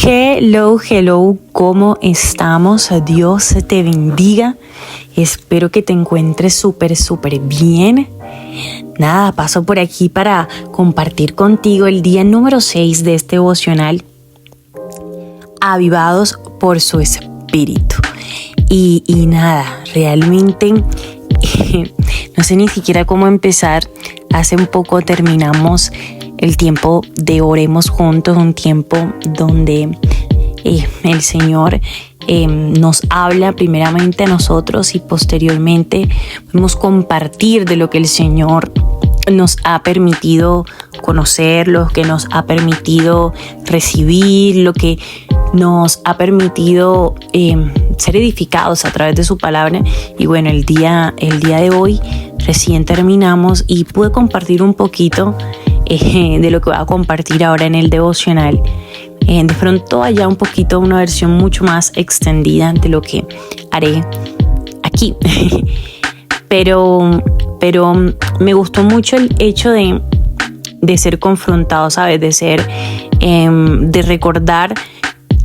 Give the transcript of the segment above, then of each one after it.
Hello, hello, ¿cómo estamos? Dios te bendiga. Espero que te encuentres súper bien. Nada, paso por aquí para compartir contigo el día número 6 de este devocional, Avivados por su Espíritu. Y nada, realmente no sé ni siquiera cómo empezar. Hace un poco terminamos el tiempo de Oremos Juntos, un tiempo donde el Señor nos habla primeramente a nosotros y posteriormente podemos compartir de lo que el Señor nos ha permitido conocer, lo que nos ha permitido recibir, lo que nos ha permitido ser edificados a través de su palabra. Y bueno, el día de hoy recién terminamos y pude compartir un poquito de lo que voy a compartir ahora en el devocional. De pronto haya un poquito una versión mucho más extendida de lo que haré aquí. pero me gustó mucho el hecho de ser confrontado, ¿sabes? De recordar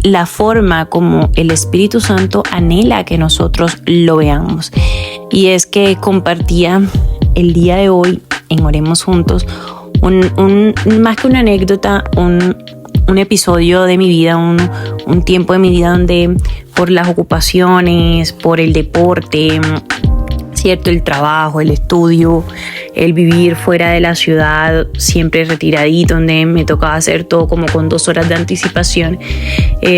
la forma como el Espíritu Santo anhela que nosotros lo veamos. Y es que compartía el día de hoy en Oremos Juntos más que una anécdota, un episodio de mi vida, un tiempo de mi vida donde por las ocupaciones, por el deporte, ¿cierto? El trabajo, el estudio, el vivir fuera de la ciudad, siempre retiradito, donde me tocaba hacer todo como con 2 horas de anticipación.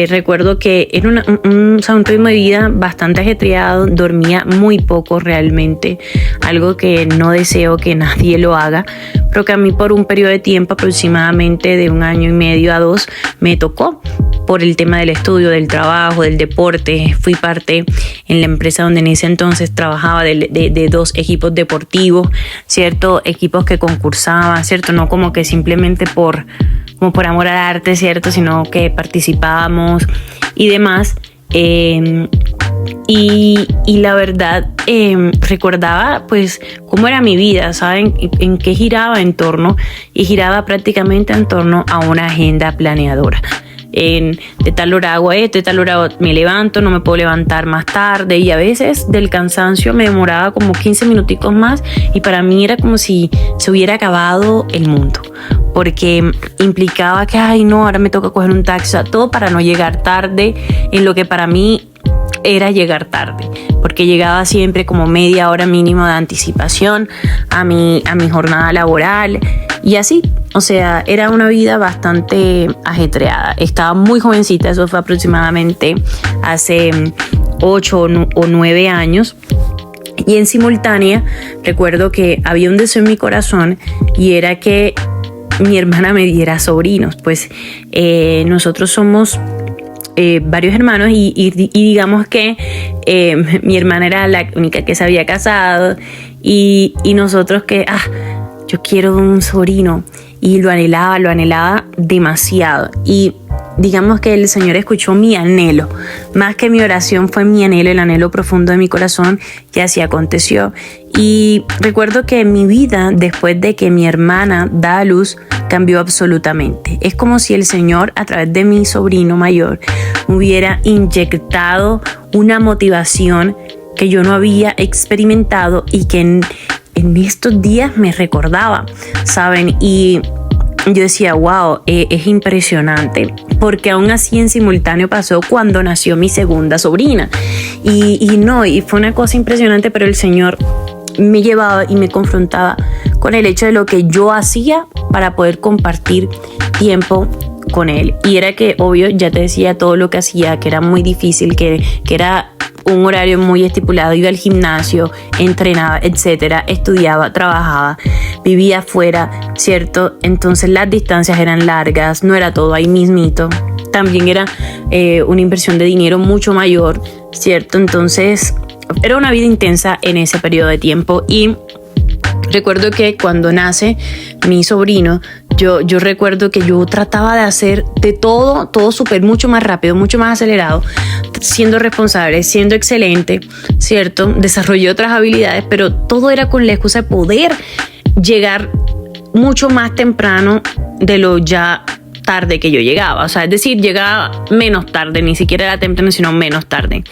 Recuerdo que era un ritmo de vida bastante ajetreado, dormía muy poco realmente, algo que no deseo que nadie lo haga, pero que a mí por un periodo de tiempo aproximadamente de 1 año y medio a 2 me tocó por el tema del estudio, del trabajo, del deporte. Fui parte en la empresa donde en ese entonces trabajaba de 2 equipos deportivos, ¿cierto? Equipos que concursaban, ¿cierto? No como que simplemente como por amor al arte, ¿cierto? Sino que participábamos y demás. Y la verdad, recordaba pues cómo era mi vida, ¿saben? En qué giraba en torno, y giraba prácticamente en torno a una agenda planeadora. De tal hora hago esto, de tal hora me levanto, no me puedo levantar más tarde, y a veces del cansancio me demoraba como 15 minuticos más y para mí era como si se hubiera acabado el mundo, porque implicaba que ahora me toca coger un taxi, o sea, todo para no llegar tarde en lo que para mí era llegar tarde, porque llegaba siempre como media hora mínimo de anticipación a mi jornada laboral y así. O sea, era una vida bastante ajetreada. Estaba muy jovencita, eso fue aproximadamente hace 8 o 9 años. Y en simultánea recuerdo que había un deseo en mi corazón y era que mi hermana me diera sobrinos. Pues nosotros somos varios hermanos y digamos que mi hermana era la única que se había casado y nosotros que yo quiero un sobrino, y lo anhelaba demasiado. Y digamos que el Señor escuchó mi anhelo, más que mi oración, fue mi anhelo, el anhelo profundo de mi corazón, y así aconteció. Y recuerdo que mi vida, después de que mi hermana da a luz, cambió absolutamente. Es como si el Señor, a través de mi sobrino mayor, me hubiera inyectado una motivación que yo no había experimentado y que en estos días me recordaba, ¿saben? Y yo decía, wow, es impresionante, porque aún así en simultáneo pasó cuando nació mi segunda sobrina. Y fue una cosa impresionante, pero el Señor me llevaba y me confrontaba con el hecho de lo que yo hacía para poder compartir tiempo con Él. Y era que, obvio, ya te decía todo lo que hacía, que era muy difícil, que era un horario muy estipulado. Iba al gimnasio, entrenaba, etcétera, estudiaba, trabajaba, vivía afuera, ¿cierto? Entonces las distancias eran largas, no era todo ahí mismito. También era una inversión de dinero mucho mayor, ¿cierto? Entonces era una vida intensa en ese periodo de tiempo. Y recuerdo que cuando nace mi sobrino, yo recuerdo que yo trataba de hacer de todo súper, mucho más rápido, mucho más acelerado, siendo responsable, siendo excelente, ¿cierto? Desarrollé otras habilidades, pero todo era con la excusa de poder llegar mucho más temprano de lo ya tarde que yo llegaba. O sea, es decir, llegaba menos tarde, ni siquiera era temprano, sino menos tarde.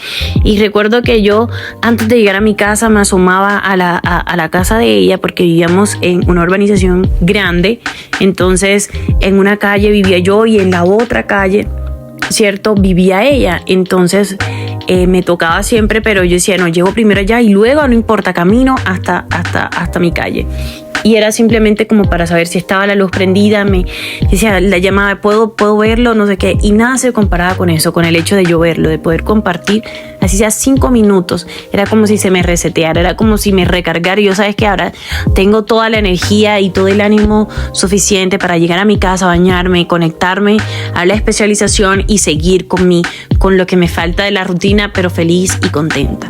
Y recuerdo que yo, antes de llegar a mi casa, me asomaba a la casa de ella, porque vivíamos en una urbanización grande. Entonces, en una calle vivía yo y en la otra calle, ¿cierto?, vivía ella. Entonces me tocaba siempre, pero yo decía, no, llego primero allá y luego, no importa, camino hasta mi calle. Y era simplemente como para saber si estaba la luz prendida. Me decía, la llamaba, ¿puedo verlo? No sé qué. Y nada se comparaba con eso, con el hecho de yo verlo, de poder compartir, así sea 5 minutos. Era como si se me reseteara, era como si me recargara. Y yo, sabes que ahora tengo toda la energía y todo el ánimo suficiente para llegar a mi casa, bañarme, conectarme a la especialización y seguir con lo que me falta de la rutina, pero feliz y contenta.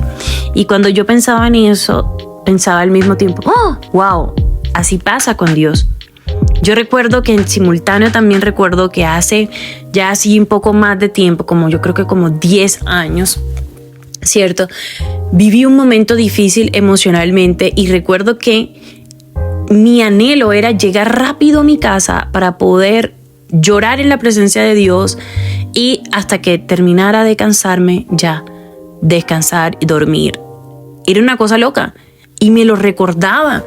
Y cuando yo pensaba en eso, pensaba al mismo tiempo, ¡oh, wow! Así pasa con Dios. Yo recuerdo que en simultáneo también recuerdo que hace ya así un poco más de tiempo, yo creo que como 10 años, ¿cierto? Viví un momento difícil emocionalmente y recuerdo que mi anhelo era llegar rápido a mi casa para poder llorar en la presencia de Dios y hasta que terminara de cansarme, ya descansar y dormir. Era una cosa loca y me lo recordaba.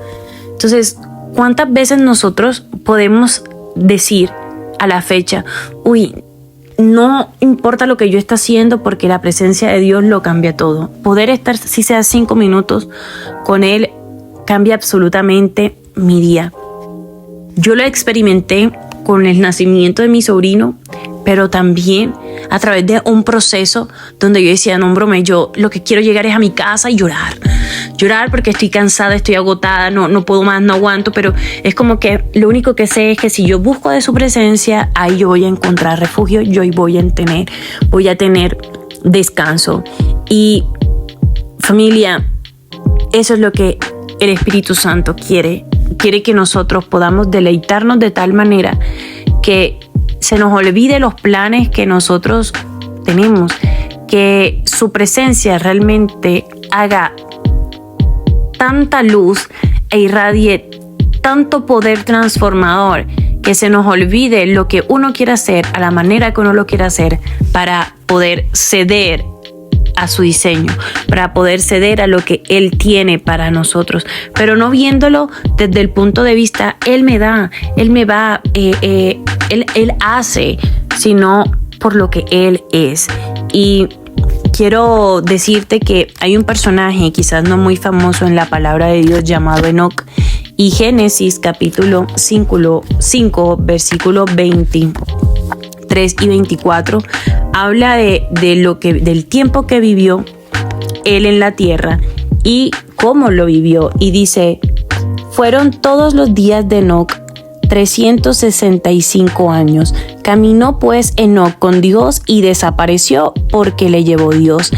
Entonces, ¿cuántas veces nosotros podemos decir a la fecha, uy, no importa lo que yo esté haciendo porque la presencia de Dios lo cambia todo? Poder estar, si sea 5 minutos con Él, cambia absolutamente mi día. Yo lo experimenté con el nacimiento de mi sobrino, pero también a través de un proceso donde yo decía, no, brome, yo lo que quiero llegar es a mi casa y llorar porque estoy cansada, estoy agotada, no puedo más, no aguanto, pero es como que lo único que sé es que si yo busco de su presencia, ahí yo voy a encontrar refugio, yo voy a tener descanso. Y familia, eso es lo que el Espíritu Santo quiere que nosotros podamos deleitarnos de tal manera que se nos olvide los planes que nosotros tenemos, que su presencia realmente haga tanta luz e irradie tanto poder transformador que se nos olvide lo que uno quiere hacer a la manera que uno lo quiere hacer para poder ceder a su diseño, para poder ceder a lo que Él tiene para nosotros, pero no viéndolo desde el punto de vista Él me da, Él me va, Él hace, sino por lo que Él es. Y quiero decirte que hay un personaje quizás no muy famoso en la palabra de Dios llamado Enoc, y Génesis capítulo 5 versículo 23 y 24 habla del tiempo que vivió él en la tierra y cómo lo vivió, y dice: fueron todos los días de Enoc 365 años. Caminó pues Enoc con Dios y desapareció porque le llevó Dios.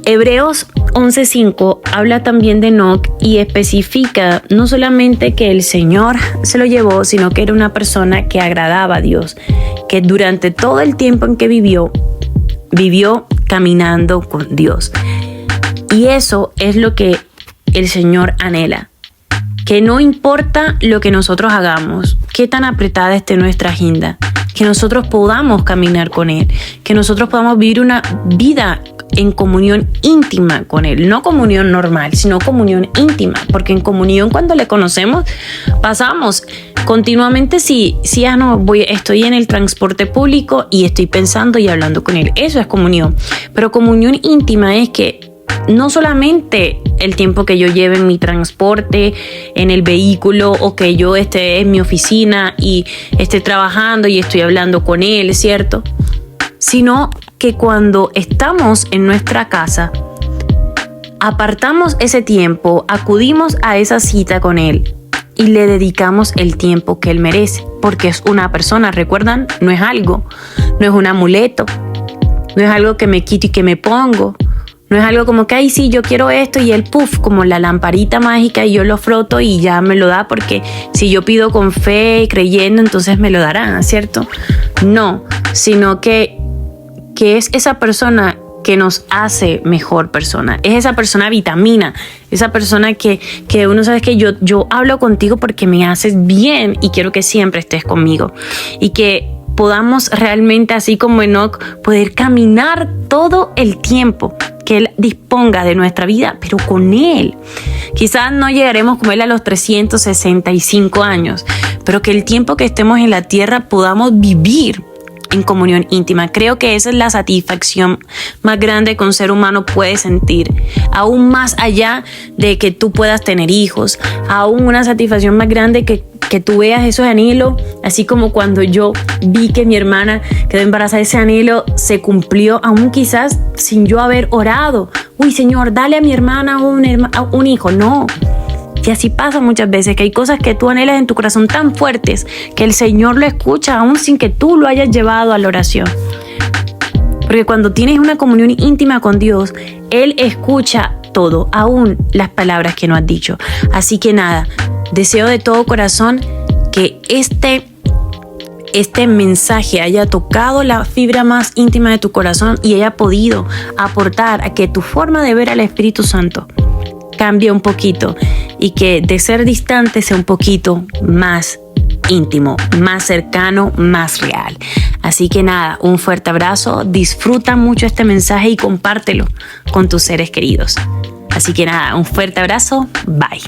Hebreos 11:5 habla también de Enoc y especifica no solamente que el Señor se lo llevó, sino que era una persona que agradaba a Dios, que durante todo el tiempo en que vivió caminando con Dios. Y eso es lo que el Señor anhela. Que no importa lo que nosotros hagamos, qué tan apretada esté nuestra agenda, que nosotros podamos caminar con Él, que nosotros podamos vivir una vida en comunión íntima con Él, no comunión normal, sino comunión íntima, porque en comunión cuando le conocemos pasamos continuamente, estoy en el transporte público y estoy pensando y hablando con Él, eso es comunión, pero comunión íntima es que no solamente el tiempo que yo lleve en mi transporte, en el vehículo, o que yo esté en mi oficina y esté trabajando y estoy hablando con Él, ¿cierto? Sino que cuando estamos en nuestra casa, apartamos ese tiempo, acudimos a esa cita con Él y le dedicamos el tiempo que Él merece, porque es una persona, ¿recuerdan? No es algo, no es un amuleto, no es algo que me quito y que me pongo. No es algo como que, ay, sí, yo quiero esto y él, puff, como la lamparita mágica y yo lo froto y ya me lo da, porque si yo pido con fe y creyendo, entonces me lo dará, ¿cierto? No, sino que es esa persona que nos hace mejor persona. Es esa persona vitamina, esa persona que uno sabe que yo hablo contigo porque me haces bien y quiero que siempre estés conmigo. Y que podamos realmente, así como Enoc, poder caminar todo el tiempo que Él disponga de nuestra vida, pero con Él. Quizás no llegaremos como Él a los 365 años, pero que el tiempo que estemos en la tierra podamos vivir en comunión íntima. Creo que esa es la satisfacción más grande que un ser humano puede sentir, aún más allá de que tú puedas tener hijos, aún una satisfacción más grande que tú veas esos anhelos, así como cuando yo vi que mi hermana quedó embarazada, ese anhelo se cumplió, aún quizás sin yo haber orado. Uy, Señor, dale a mi hermana un hijo. No. Y así pasa muchas veces, que hay cosas que tú anhelas en tu corazón tan fuertes que el Señor lo escucha aún sin que tú lo hayas llevado a la oración. Porque cuando tienes una comunión íntima con Dios, Él escucha todo, aún las palabras que no has dicho. Así que nada, deseo de todo corazón que este mensaje haya tocado la fibra más íntima de tu corazón y haya podido aportar a que tu forma de ver al Espíritu Santo cambie un poquito y que de ser distante sea un poquito más íntimo, más cercano, más real. Así que nada, un fuerte abrazo, disfruta mucho este mensaje y compártelo con tus seres queridos. Así que nada, un fuerte abrazo, bye.